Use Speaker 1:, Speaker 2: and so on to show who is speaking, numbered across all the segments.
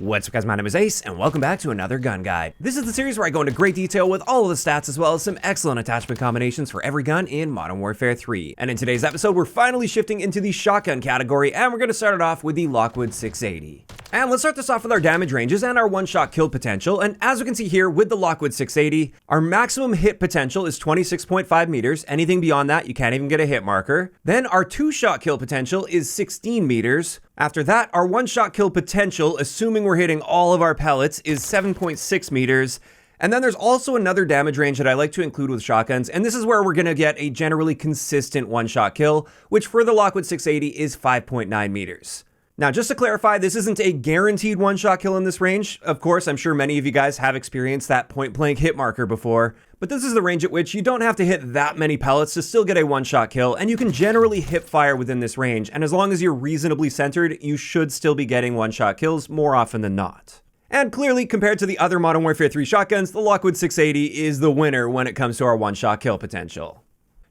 Speaker 1: What's up guys, my name is Ace, and welcome back to another gun guide. This is the series where I go into great detail with all of the stats as well as some excellent attachment combinations for every gun in Modern Warfare 3. And in today's episode, we're finally shifting into the shotgun category, and we're going to start it off with the Lockwood 680. And let's start this off with our damage ranges and our one-shot kill potential. And as we can see here with the Lockwood 680, our maximum hit potential is 26.5 meters. Anything beyond that, you can't even get a hit marker. Then our two-shot kill potential is 16 meters. After that, our one-shot kill potential, assuming we're hitting all of our pellets, is 7.6 meters. And then there's also another damage range that I like to include with shotguns, and this is where we're going to get a generally consistent one-shot kill, which for the Lockwood 680 is 5.9 meters. Now, just to clarify, this isn't a guaranteed one-shot kill in this range. Of course, I'm sure many of you guys have experienced that point-blank hit marker before, but this is the range at which you don't have to hit that many pellets to still get a one-shot kill, and you can generally hip fire within this range, and as long as you're reasonably centered, you should still be getting one-shot kills more often than not. And clearly, compared to the other Modern Warfare 3 shotguns, the Lockwood 680 is the winner when it comes to our one-shot kill potential.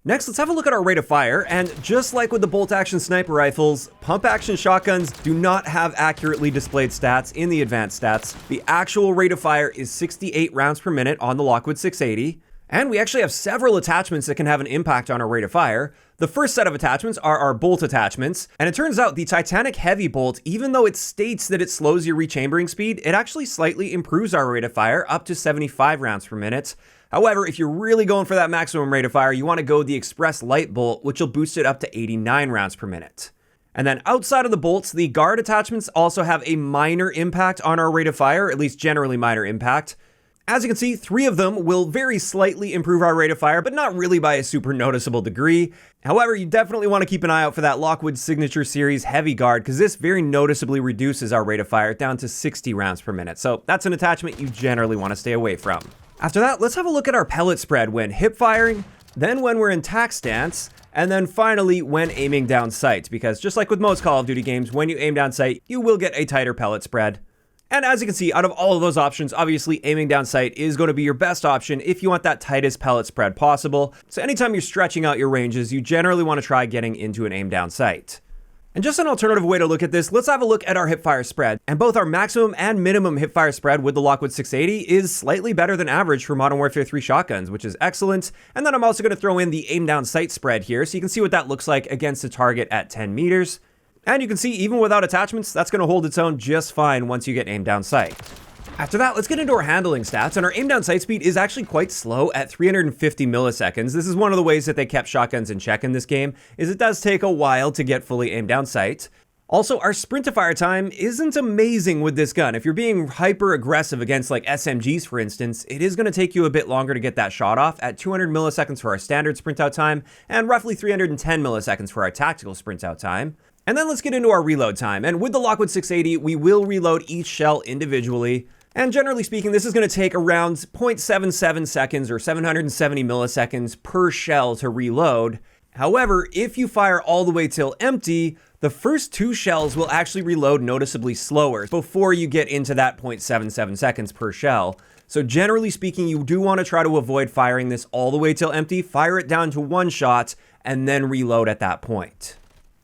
Speaker 1: Next, let's have a look at our rate of fire, and just like with the bolt-action sniper rifles, pump-action shotguns do not have accurately displayed stats in the advanced stats. The actual rate of fire is 68 rounds per minute on the Lockwood 680, and we actually have several attachments that can have an impact on our rate of fire. The first set of attachments are our bolt attachments, and it turns out the Titanic Heavy Bolt, even though it states that it slows your rechambering speed, it actually slightly improves our rate of fire up to 75 rounds per minute. However, if you're really going for that maximum rate of fire, you want to go the Express Light Bolt, which will boost it up to 89 rounds per minute. And then outside of the bolts, the guard attachments also have a minor impact on our rate of fire, at least generally minor impact. As you can see, 3 of them will very slightly improve our rate of fire, but not really by a super noticeable degree. However, you definitely want to keep an eye out for that Lockwood Signature Series Heavy Guard, because this very noticeably reduces our rate of fire down to 60 rounds per minute. So that's an attachment you generally want to stay away from. After that, let's have a look at our pellet spread when hip firing, then when we're in Tac Stance, and then finally when aiming down sight, because just like with most Call of Duty games, when you aim down sight, you will get a tighter pellet spread. And as you can see, out of all of those options, obviously aiming down sight is going to be your best option if you want that tightest pellet spread possible. So anytime you're stretching out your ranges, you generally want to try getting into an aim down sight. And just an alternative way to look at this, let's have a look at our hipfire spread. And both our maximum and minimum hipfire spread with the Lockwood 680 is slightly better than average for Modern Warfare 3 shotguns, which is excellent. And then I'm also going to throw in the aim down sight spread here, so you can see what that looks like against a target at 10 meters. And you can see even without attachments, that's going to hold its own just fine once you get aim down sight. After that, let's get into our handling stats, and our aim down sight speed is actually quite slow at 350 milliseconds. This is one of the ways that they kept shotguns in check in this game, is it does take a while to get fully aimed down sight. Also, our sprint to fire time isn't amazing with this gun. If you're being hyper aggressive against like SMGs, for instance, it is going to take you a bit longer to get that shot off at 200 milliseconds for our standard sprint out time, and roughly 310 milliseconds for our tactical sprint out time. And then let's get into our reload time, and with the Lockwood 680, we will reload each shell individually. And generally speaking, this is going to take around 0.77 seconds or 770 milliseconds per shell to reload. However, if you fire all the way till empty, the first 2 shells will actually reload noticeably slower before you get into that 0.77 seconds per shell. So generally speaking, you do want to try to avoid firing this all the way till empty, fire it down to 1 shot, and then reload at that point.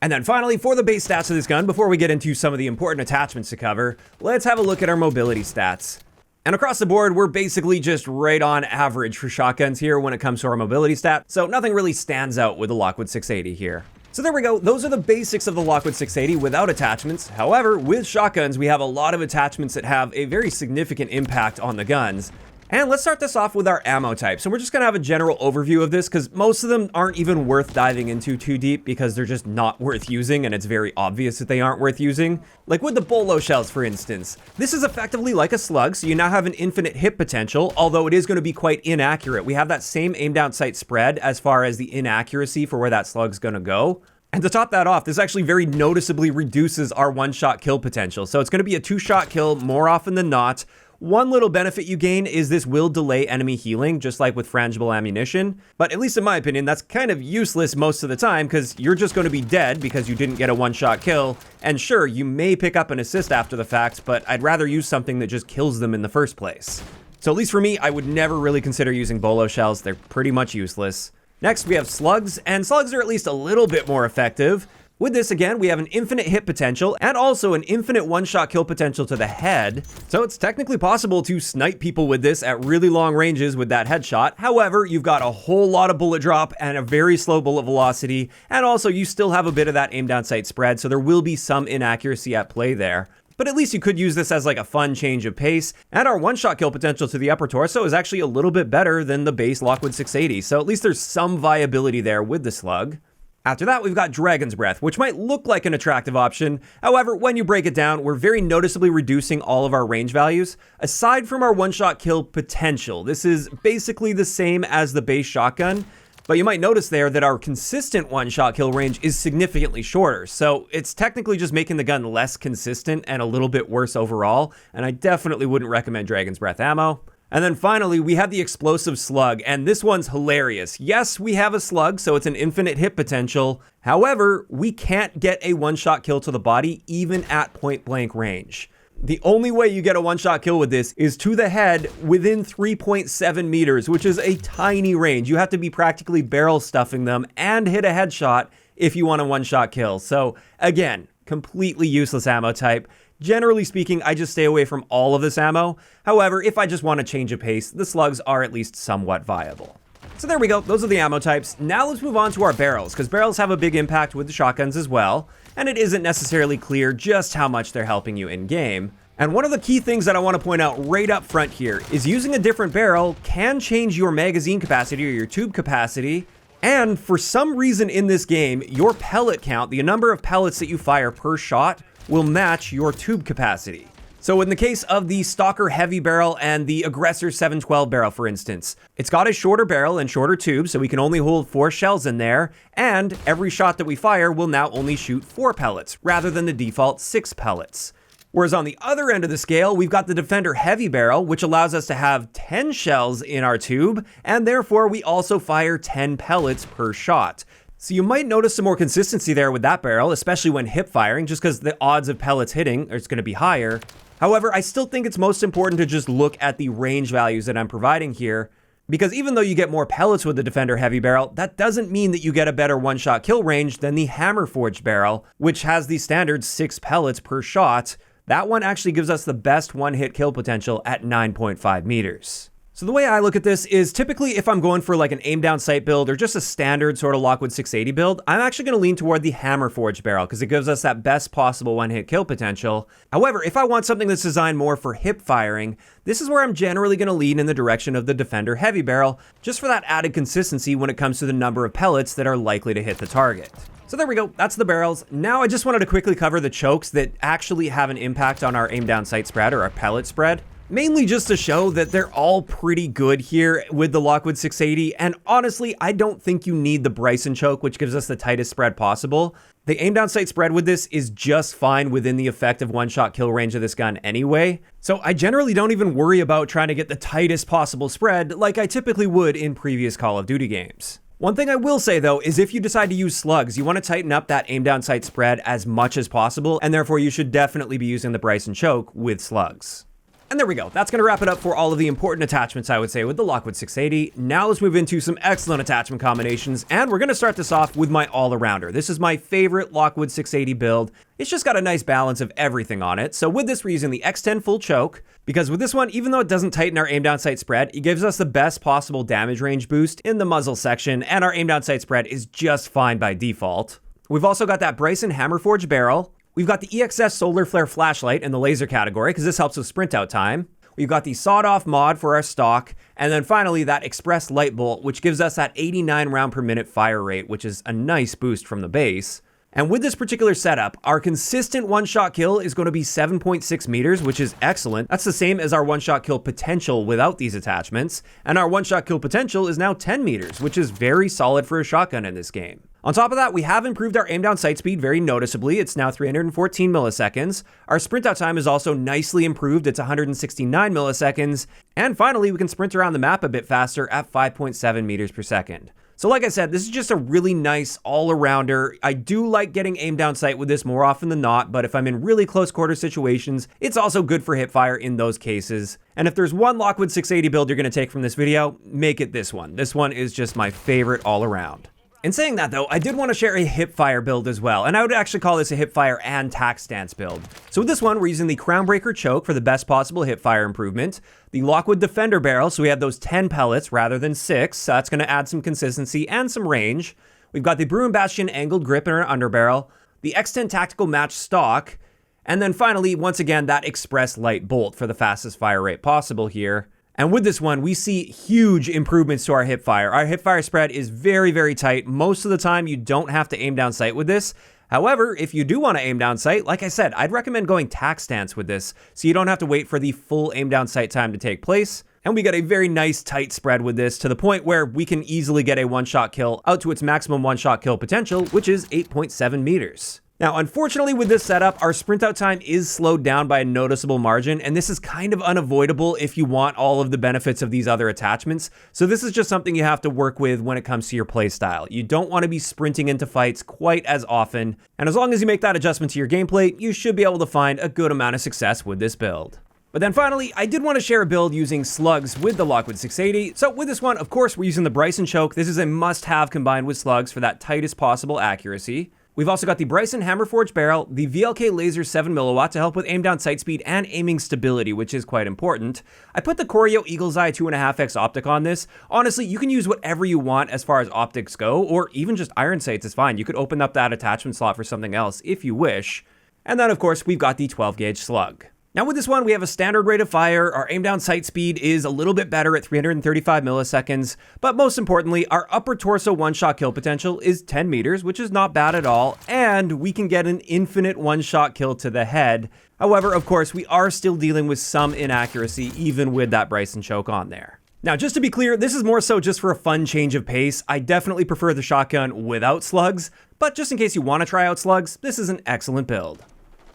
Speaker 1: And then finally, for the base stats of this gun, before we get into some of the important attachments to cover, let's have a look at our mobility stats. And across the board, we're basically just right on average for shotguns here when it comes to our mobility stat, so nothing really stands out with the Lockwood 680 here. So there we go, those are the basics of the Lockwood 680 without attachments. However, with shotguns, we have a lot of attachments that have a very significant impact on the guns. And let's start this off with our ammo type. So we're just gonna have a general overview of this because most of them aren't even worth diving into too deep because they're just not worth using, and it's very obvious that they aren't worth using. Like with the bolo shells, for instance. This is effectively like a slug, so you now have an infinite hit potential, although it is gonna be quite inaccurate. We have that same aim down sight spread as far as the inaccuracy for where that slug's gonna go. And to top that off, this actually very noticeably reduces our one-shot kill potential. So it's gonna be a 2-shot kill more often than not. One little benefit you gain is this will delay enemy healing, just like with frangible ammunition. But at least in my opinion, that's kind of useless most of the time because you're just going to be dead because you didn't get a one-shot kill. And sure, you may pick up an assist after the fact, but I'd rather use something that just kills them in the first place. So at least for me, I would never really consider using bolo shells. They're pretty much useless. Next, we have slugs, and slugs are at least a little bit more effective. With this, again, we have an infinite hit potential and also an infinite one-shot kill potential to the head. So it's technically possible to snipe people with this at really long ranges with that headshot. However, you've got a whole lot of bullet drop and a very slow bullet velocity. And also you still have a bit of that aim down sight spread. So there will be some inaccuracy at play there. But at least you could use this as like a fun change of pace. And our one-shot kill potential to the upper torso is actually a little bit better than the base Lockwood 680. So at least there's some viability there with the Slug. After that, we've got Dragon's Breath, which might look like an attractive option. However, when you break it down, we're very noticeably reducing all of our range values. Aside from our one-shot kill potential, this is basically the same as the base shotgun, but you might notice there that our consistent one-shot kill range is significantly shorter. So it's technically just making the gun less consistent and a little bit worse overall, and I definitely wouldn't recommend Dragon's Breath ammo. And then finally, we have the explosive Slug, and this one's hilarious. Yes, we have a Slug, so it's an infinite hit potential. However, we can't get a one-shot kill to the body, even at point-blank range. The only way you get a one-shot kill with this is to the head within 3.7 meters, which is a tiny range. You have to be practically barrel stuffing them and hit a headshot if you want a one-shot kill. So again, completely useless ammo type. Generally speaking, I just stay away from all of this ammo. However, if I just want to change a pace, the Slugs are at least somewhat viable. So there we go, those are the ammo types. Now let's move on to our barrels, because barrels have a big impact with the shotguns as well, and it isn't necessarily clear just how much they're helping you in game. And one of the key things that I want to point out right up front here is using a different barrel can change your magazine capacity or your tube capacity. And for some reason in this game, your pellet count, the number of pellets that you fire per shot, will match your tube capacity. So in the case of the Stalker Heavy barrel and the Aggressor 712 barrel, for instance, it's got a shorter barrel and shorter tube, so we can only hold 4 shells in there, and every shot that we fire will now only shoot 4 pellets, rather than the default 6 pellets. Whereas on the other end of the scale, we've got the Defender Heavy barrel, which allows us to have 10 shells in our tube, and therefore we also fire 10 pellets per shot. So you might notice some more consistency there with that barrel, especially when hip firing, just because the odds of pellets hitting is going to be higher. However, I still think it's most important to just look at the range values that I'm providing here, because even though you get more pellets with the Defender Heavy barrel, that doesn't mean that you get a better one-shot kill range than the Hammer Forged barrel, which has the standard 6 pellets per shot. That one actually gives us the best one-hit kill potential at 9.5 meters. So the way I look at this is typically if I'm going for like an aim down sight build or just a standard sort of Lockwood 680 build, I'm actually going to lean toward the Hammer Forged barrel because it gives us that best possible one-hit kill potential. However, if I want something that's designed more for hip firing, this is where I'm generally going to lean in the direction of the Defender Heavy barrel, just for that added consistency when it comes to the number of pellets that are likely to hit the target. So there we go, that's the barrels. Now I just wanted to quickly cover the chokes that actually have an impact on our aim down sight spread or our pellet spread. Mainly just to show that they're all pretty good here with the Lockwood 680, and honestly, I don't think you need the Bryson choke, which gives us the tightest spread possible. The aim down sight spread with this is just fine within the effective one-shot kill range of this gun anyway, so I generally don't even worry about trying to get the tightest possible spread like I typically would in previous Call of Duty games. One thing I will say though is if you decide to use slugs, you want to tighten up that aim down sight spread as much as possible, and therefore you should definitely be using the Bryson choke with slugs. And there we go. That's going to wrap it up for all of the important attachments, I would say, with the Lockwood 680. Now let's move into some excellent attachment combinations, and we're going to start this off with my all-arounder. This is my favorite Lockwood 680 build. It's just got a nice balance of everything on it. So with this, we're using the X10 full choke, because with this one, even though it doesn't tighten our aim down sight spread, it gives us the best possible damage range boost in the muzzle section, and our aim down sight spread is just fine by default. We've also got that Bryson Hammer Forged barrel. We've got the EXS Solar Flare flashlight in the laser category because this helps with sprint out time. We've got the sawed-off mod for our stock, and then finally that Express Light Bolt, which gives us that 89 round per minute fire rate, which is a nice boost from the base. And with this particular setup, our consistent one-shot kill is going to be 7.6 meters, which is excellent. That's the same as our one-shot kill potential without these attachments, and our one-shot kill potential is now 10 meters, which is very solid for a shotgun in this game. On top of that, we have improved our aim down sight speed very noticeably. It's now 314 milliseconds. Our sprint out time is also nicely improved. It's 169 milliseconds. And finally, we can sprint around the map a bit faster at 5.7 meters per second. So like I said, this is just a really nice all-arounder. I do like getting aim down sight with this more often than not, but if I'm in really close quarter situations, it's also good for hipfire in those cases. And if there's one Lockwood 680 build you're going to take from this video, make it this one. This one is just my favorite all around. In saying that though, I did want to share a Hipfire build as well, and I would actually call this a Hipfire and Tac Stance build. So with this one, we're using the Crownbreaker choke for the best possible Hipfire improvement, the Lockwood Defender barrel, so we have those 10 pellets rather than 6, so that's going to add some consistency and some range. We've got the Bruin Bastion angled grip in our underbarrel, the X10 tactical match stock, and then finally, once again, that Express light bolt for the fastest fire rate possible here. And with this one, we see huge improvements to our hipfire. Our hipfire spread is very, very tight. Most of the time, you don't have to aim down sight with this. However, if you do want to aim down sight, like I said, I'd recommend going Tac Stance with this, so you don't have to wait for the full aim down sight time to take place. And we got a very nice tight spread with this, to the point where we can easily get a one-shot kill out to its maximum one-shot kill potential, which is 8.7 meters. Now, unfortunately with this setup, our sprint out time is slowed down by a noticeable margin, and this is kind of unavoidable if you want all of the benefits of these other attachments. So this is just something you have to work with when it comes to your playstyle. You don't want to be sprinting into fights quite as often, and as long as you make that adjustment to your gameplay, you should be able to find a good amount of success with this build. But then finally, I did want to share a build using slugs with the Lockwood 680. So with this one, of course, we're using the Bryson choke. This is a must-have combined with slugs for that tightest possible accuracy. We've also got the Bryson Hammerforged barrel, the VLK laser 7mW to help with aim down sight speed and aiming stability, which is quite important. I put the Corio Eagle's Eye 2.5x optic on this. Honestly, you can use whatever you want as far as optics go, or even just iron sights is fine. You could open up that attachment slot for something else if you wish. And then of course, we've got the 12 gauge slug. Now with this one, we have a standard rate of fire, our aim down sight speed is a little bit better at 335 milliseconds, but most importantly, our upper torso one-shot kill potential is 10 meters, which is not bad at all, and we can get an infinite one-shot kill to the head. However, of course, we are still dealing with some inaccuracy, even with that Bryson choke on there. Now, just to be clear, this is more so just for a fun change of pace. I definitely prefer the shotgun without slugs, but just in case you want to try out slugs, this is an excellent build.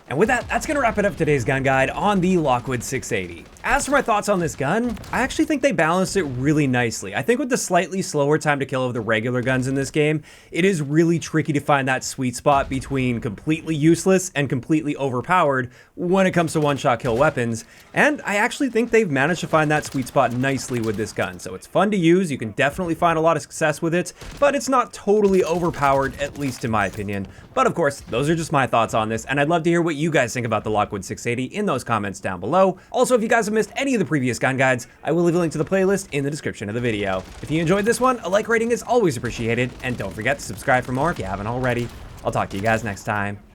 Speaker 1: And with that, that's going to wrap it up today's gun guide on the Lockwood 680. As for my thoughts on this gun, I actually think they balanced it really nicely. I think with the slightly slower time to kill of the regular guns in this game, it is really tricky to find that sweet spot between completely useless and completely overpowered when it comes to one-shot kill weapons. And I actually think they've managed to find that sweet spot nicely with this gun. So it's fun to use, you can definitely find a lot of success with it, but it's not totally overpowered, at least in my opinion. But of course, those are just my thoughts on this, and I'd love to hear what you guys think about the Lockwood 680 in those comments down below. Also, if you guys have missed any of the previous gun guides, I will leave a link to the playlist in the description of the video. If you enjoyed this one, a like rating is always appreciated, and don't forget to subscribe for more if you haven't already. I'll talk to you guys next time.